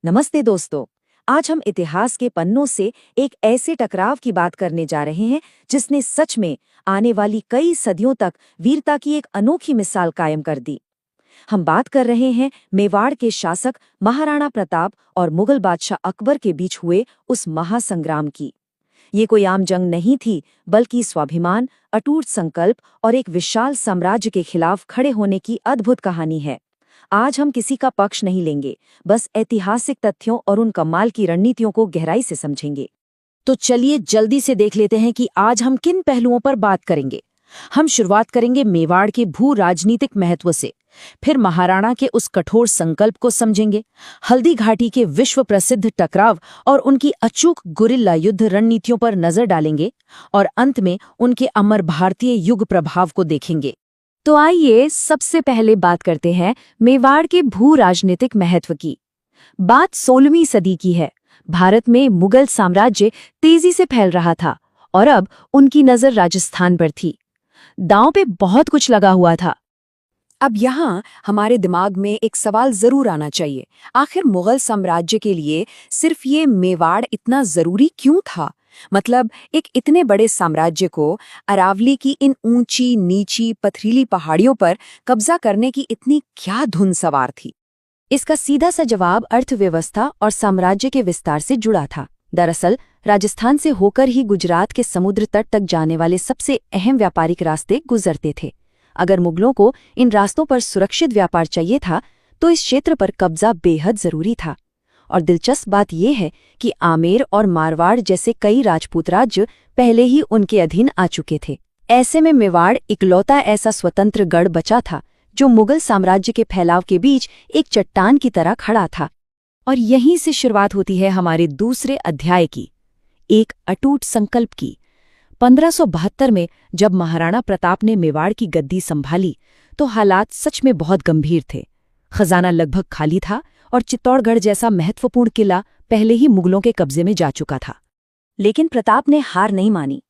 नमस्ते दोस्तों। आज हम इतिहास के पन्नों से एक ऐसे टकराव की बात करने जा रहे हैं जिसने सच में आने वाली कई सदियों तक वीरता की एक अनोखी मिसाल कायम कर दी। हम बात कर रहे हैं मेवाड़ के शासक महाराणा प्रताप और मुगल बादशाह अकबर के बीच हुए उस महासंग्राम की। ये कोई आम जंग नहीं थी, बल्कि स्वाभिमान, अटूट संकल्प और एक विशाल साम्राज्य के खिलाफ खड़े होने की अद्भुत कहानी है। आज हम किसी का पक्ष नहीं लेंगे, बस ऐतिहासिक तथ्यों और उन कमाल की रणनीतियों को गहराई से समझेंगे। तो चलिए जल्दी से देख लेते हैं कि आज हम किन पहलुओं पर बात करेंगे। हम शुरुआत करेंगे मेवाड़ के भू राजनीतिक महत्व से, फिर महाराणा के उस कठोर संकल्प को समझेंगे, हल्दी घाटी के विश्व प्रसिद्ध टकराव और उनकी अचूक गुरिल्ला युद्ध रणनीतियों पर नजर डालेंगे, और अंत में उनके अमर भारतीय युग प्रभाव को देखेंगे। तो आइए सबसे पहले बात करते हैं मेवाड़ के भू राजनीतिक महत्व की। बात 16वीं सदी की है। भारत में मुगल साम्राज्य तेजी से फैल रहा था और अब उनकी नजर राजस्थान पर थी। दांव पे बहुत कुछ लगा हुआ था। अब यहाँ हमारे दिमाग में एक सवाल जरूर आना चाहिए, आखिर मुगल साम्राज्य के लिए सिर्फ ये मेवाड़ इतना जरूरी क्यों था? मतलब एक इतने बड़े साम्राज्य को अरावली की इन ऊंची नीची पथरीली पहाड़ियों पर कब्जा करने की इतनी क्या धुन सवार थी? इसका सीधा सा जवाब अर्थव्यवस्था और साम्राज्य के विस्तार से जुड़ा था। दरअसल राजस्थान से होकर ही गुजरात के समुद्र तट तक जाने वाले सबसे अहम व्यापारिक रास्ते गुजरते थे। अगर मुगलों को इन रास्तों पर सुरक्षित व्यापार चाहिए था तो इस क्षेत्र पर कब्जा बेहद जरूरी था। और दिलचस्प बात यह है कि आमेर और मारवाड़ जैसे कई राजपूत राज्य पहले ही उनके अधीन आ चुके थे। ऐसे में मेवाड़ इकलौता ऐसा स्वतंत्र गढ़ बचा था जो मुगल साम्राज्य के फैलाव के बीच एक चट्टान की तरह खड़ा था। और यहीं से शुरुआत होती है हमारे दूसरे अध्याय की, एक अटूट संकल्प की। 1572 में जब महाराणा प्रताप ने मेवाड़ की गद्दी संभाली तो हालात सच में बहुत गंभीर थे। खजाना लगभग खाली था और चित्तौड़गढ़ जैसा महत्वपूर्ण किला पहले ही मुगलों के कब्जे में जा चुका था। लेकिन प्रताप ने हार नहीं मानी।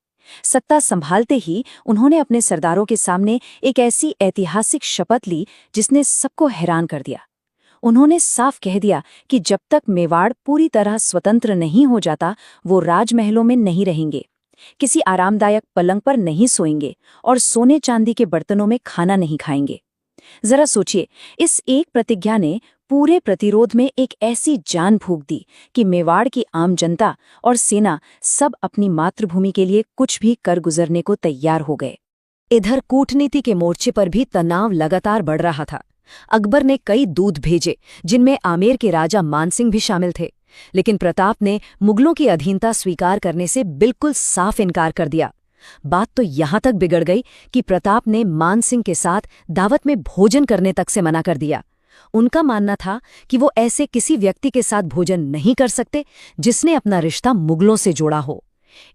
सत्ता संभालते ही उन्होंने अपने सरदारों के सामने एक ऐसी ऐतिहासिक शपथ ली जिसने सबको हैरान कर दिया। उन्होंने साफ कह दिया कि जब तक मेवाड़ पूरी तरह स्वतंत्र नहीं हो जाता वो राजमहलों में नहीं रहेंगे, किसी आरामदायक पलंग पर नहीं सोएंगे और सोने चांदी के बर्तनों में खाना नहीं खाएंगे। जरा सोचिए, इस एक प्रतिज्ञा ने पूरे प्रतिरोध में एक ऐसी जान फूंक दी कि मेवाड़ की आम जनता और सेना सब अपनी मातृभूमि के लिए कुछ भी कर गुजरने को तैयार हो गए। इधर कूटनीति के मोर्चे पर भी तनाव लगातार बढ़ रहा था। अकबर ने कई दूत भेजे जिनमें आमेर के राजा मानसिंह भी शामिल थे, लेकिन प्रताप ने मुगलों की अधीनता स्वीकार करने से बिल्कुल साफ इनकार कर दिया। बात तो यहां तक बिगड़ गई कि प्रताप ने मानसिंह के साथ दावत में भोजन करने तक से मना कर दिया। उनका मानना था कि वो ऐसे किसी व्यक्ति के साथ भोजन नहीं कर सकते जिसने अपना रिश्ता मुगलों से जोड़ा हो।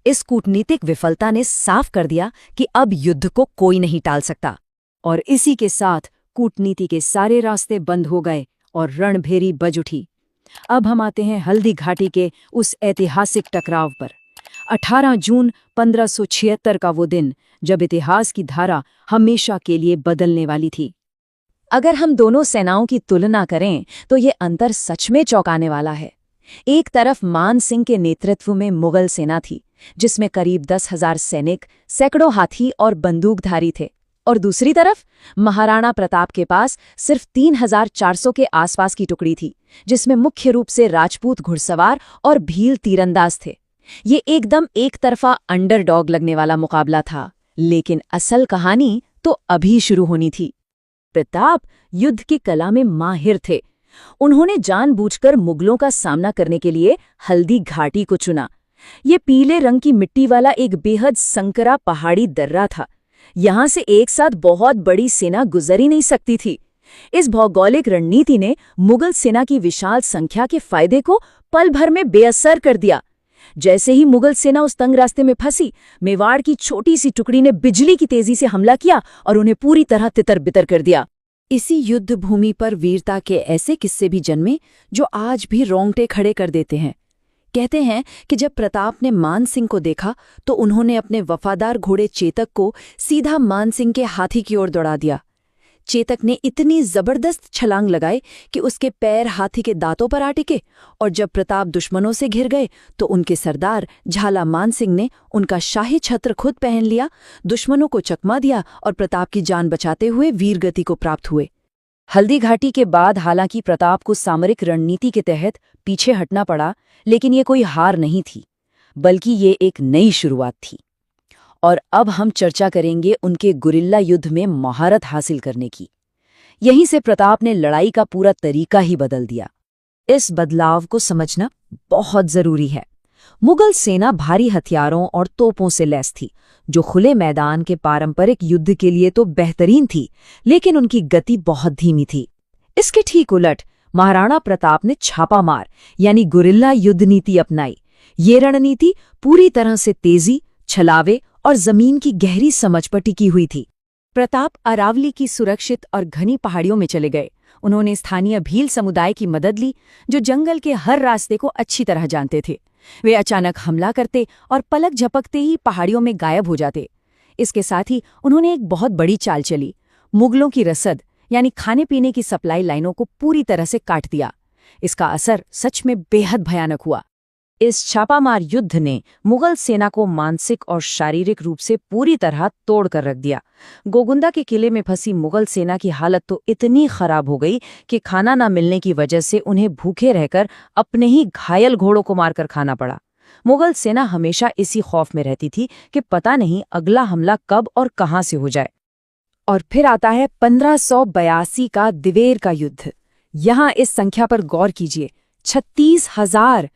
इस कूटनीतिक विफलता ने साफ कर दिया कि अब युद्ध को कोई नहीं टाल सकता। और इसी के साथ कूटनीति के सारे रास्ते बंद हो गए और रणभेरी बज उठी। अब हम आते हैं हल्दी घाटी के उस ऐतिहासिक टकराव पर। 18 जून 1576 का वो दिन जब इतिहास की धारा हमेशा के लिए बदलने वाली थी। अगर हम दोनों सेनाओं की तुलना करें तो ये अंतर सच में चौंकाने वाला है। एक तरफ मान सिंह के नेतृत्व में मुगल सेना थी जिसमें करीब 10,000 सैनिक, सैकड़ों हाथी और बंदूकधारी थे, और दूसरी तरफ महाराणा प्रताप के पास सिर्फ 3,400 के आसपास की टुकड़ी थी जिसमें मुख्य रूप से राजपूत घुड़सवार और भील तीरंदाज थे। ये एकदम एक तरफा अंडरडॉग लगने वाला मुकाबला था, लेकिन असल कहानी तो अभी शुरू होनी थी। प्रताप युद्ध की कला में माहिर थे। उन्होंने जानबूझकर मुगलों का सामना करने के लिए हल्दी घाटी को चुना। ये पीले रंग की मिट्टी वाला एक बेहद संकरा पहाड़ी दर्रा था। यहां से एक साथ बहुत बड़ी सेना गुजर ही नहीं सकती थी। इस भौगोलिक रणनीति ने मुगल सेना की विशाल संख्या के फायदे को पल भर में बेअसर कर दिया। जैसे ही मुगल सेना उस तंग रास्ते में फंसी, मेवाड़ की छोटी सी टुकड़ी ने बिजली की तेजी से हमला किया और उन्हें पूरी तरह तितर-बितर कर दिया। इसी युद्ध भूमि पर वीरता के ऐसे किस्से भी जन्मे जो आज भी रोंगटे खड़े कर देते हैं। कहते हैं कि जब प्रताप ने मान सिंह को देखा तो उन्होंने अपने वफादार घोड़े चेतक को सीधा मान सिंह के हाथी की ओर दौड़ा दिया। चेतक ने इतनी जबरदस्त छलांग लगाई कि उसके पैर हाथी के दांतों पर आ टिके, और जब प्रताप दुश्मनों से घिर गए तो उनके सरदार झाला मान सिंह ने उनका शाही छत्र खुद पहन लिया, दुश्मनों को चकमा दिया और प्रताप की जान बचाते हुए वीरगति को प्राप्त हुए। हल्दी घाटी के बाद हालांकि प्रताप को सामरिक रणनीति के तहत पीछे हटना पड़ा, लेकिन ये कोई हार नहीं थी, बल्कि ये एक नई शुरुआत थी। और अब हम चर्चा करेंगे उनके गुरिल्ला युद्ध में महारत हासिल करने की। यहीं से प्रताप ने लड़ाई का पूरा तरीका ही बदल दिया। इस बदलाव को समझना बहुत जरूरी है। मुगल सेना भारी हथियारों और तोपों से लैस थी, जो खुले मैदान के पारंपरिक युद्ध के लिए तो बेहतरीन थी, लेकिन उनकी गति बहुत धीमी थी। इसके ठीक उलट महाराणा प्रताप ने छापामार यानी गुरिल्ला युद्ध नीति अपनाई। ये रणनीति पूरी तरह से तेजी, छलावे और जमीन की गहरी समझ पर टिकी हुई थी। प्रताप अरावली की सुरक्षित और घनी पहाड़ियों में चले गए। उन्होंने स्थानीय भील समुदाय की मदद ली, जो जंगल के हर रास्ते को अच्छी तरह जानते थे। वे अचानक हमला करते और पलक झपकते ही पहाड़ियों में गायब हो जाते। इसके साथ ही उन्होंने एक बहुत बड़ी चाल चली। मुगलों की रसद यानी खाने पीने की सप्लाई लाइनों को पूरी तरह से काट दिया। इसका असर सच में बेहद भयानक हुआ। इस छापामार युद्ध ने मुगल सेना को मानसिक और शारीरिक रूप से पूरी तरह तोड़ कर रख दिया। गोगुंदा के किले में फंसी मुगल सेना की हालत तो इतनी खराब हो गई कि खाना न मिलने की वजह से उन्हें भूखे रहकर अपने ही घायल घोड़ों को मारकर खाना पड़ा। मुगल सेना हमेशा इसी खौफ में रहती थी कि पता नहीं अगला हमला कब और कहां से हो जाए। और फिर आता है 1582 का दिवेर का युद्ध। यहां इस संख्या पर गौर कीजिए, 36,000।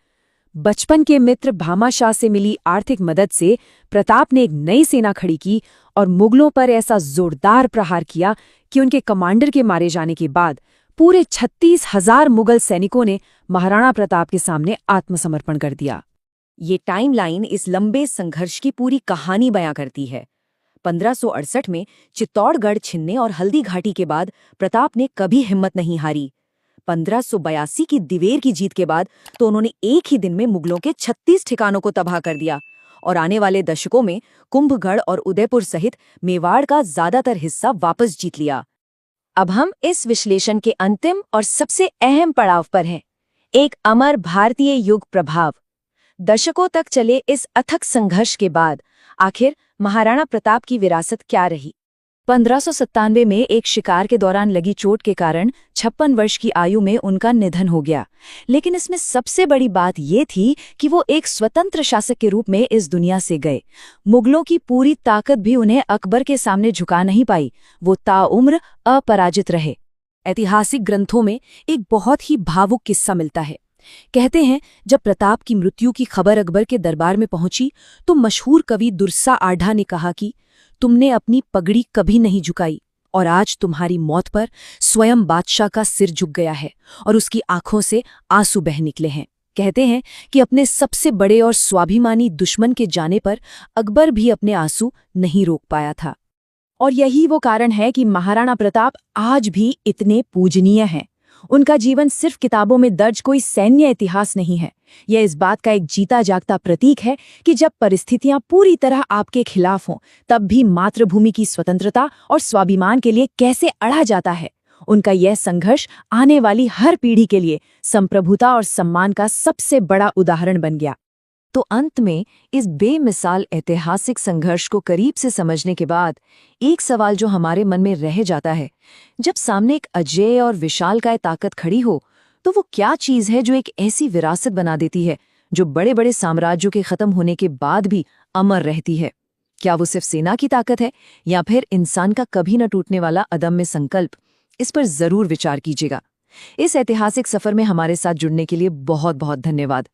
बचपन के मित्र भामाशाह से मिली आर्थिक मदद से प्रताप ने एक नई सेना खड़ी की और मुगलों पर ऐसा जोरदार प्रहार किया कि उनके कमांडर के मारे जाने के बाद पूरे 36,000 मुगल सैनिकों ने महाराणा प्रताप के सामने आत्मसमर्पण कर दिया। ये टाइमलाइन इस लंबे संघर्ष की पूरी कहानी बयां करती है। 1568 में चित्तौड़गढ़ छिनने और हल्दी घाटी के बाद प्रताप ने कभी हिम्मत नहीं हारी। 1582 की दिवेर की जीत के बाद तो उन्होंने एक ही दिन में मुगलों के 36 ठिकानों को तबाह कर दिया और आने वाले दशकों में कुंभगढ़ और उदयपुर सहित मेवाड़ का ज्यादातर हिस्सा वापस जीत लिया। अब हम इस विश्लेषण के अंतिम और सबसे अहम पड़ाव पर हैं, एक अमर भारतीय युग प्रभाव। दशकों तक चले इस अथक संघर्ष के बाद आखिर महाराणा प्रताप की विरासत क्या रही? 1597 में एक शिकार के दौरान लगी चोट के कारण 56 वर्ष की आयु में उनका निधन हो गया। लेकिन इसमें सबसे बड़ी बात ये थी कि वो एक स्वतंत्र शासक के रूप में इस दुनिया से गए। मुगलों की पूरी ताकत भी उन्हें अकबर के सामने झुका नहीं पाई। वो ताउम्र अपराजित रहे। ऐतिहासिक ग्रंथों में एक बहुत ही भावुक किस्सा मिलता है। कहते हैं, जब प्रताप की मृत्यु की खबर अकबर के दरबार में पहुंची तो मशहूर कवि दुर्सा आढ़ा ने कहा कि तुमने अपनी पगड़ी कभी नहीं झुकाई और आज तुम्हारी मौत पर स्वयं बादशाह का सिर झुक गया है और उसकी आंखों से आंसू बह निकले हैं। कहते हैं कि अपने सबसे बड़े और स्वाभिमानी दुश्मन के जाने पर अकबर भी अपने आंसू नहीं रोक पाया था। और यही वो कारण है कि महाराणा प्रताप आज भी इतने पूजनीय हैं। उनका जीवन सिर्फ किताबों में दर्ज कोई सैन्य इतिहास नहीं है, यह इस बात का एक जीता जागता प्रतीक है कि जब परिस्थितियां पूरी तरह आपके खिलाफ हों, तब भी मातृभूमि की स्वतंत्रता और स्वाभिमान के लिए कैसे अड़ा जाता है। उनका यह संघर्ष आने वाली हर पीढ़ी के लिए संप्रभुता और सम्मान का सबसे बड़ा उदाहरण बन गया। तो अंत में इस बेमिसाल ऐतिहासिक संघर्ष को करीब से समझने के बाद एक सवाल जो हमारे मन में रह जाता है, जब सामने एक अजेय और विशालकाय ताकत खड़ी हो तो वो क्या चीज है जो एक ऐसी विरासत बना देती है जो बड़े बड़े साम्राज्यों के खत्म होने के बाद भी अमर रहती है? क्या वो सिर्फ सेना की ताकत है या फिर इंसान का कभी न टूटने वाला अदम्य संकल्प? इस पर जरूर विचार कीजिएगा। इस ऐतिहासिक सफर में हमारे साथ जुड़ने के लिए बहुत बहुत धन्यवाद।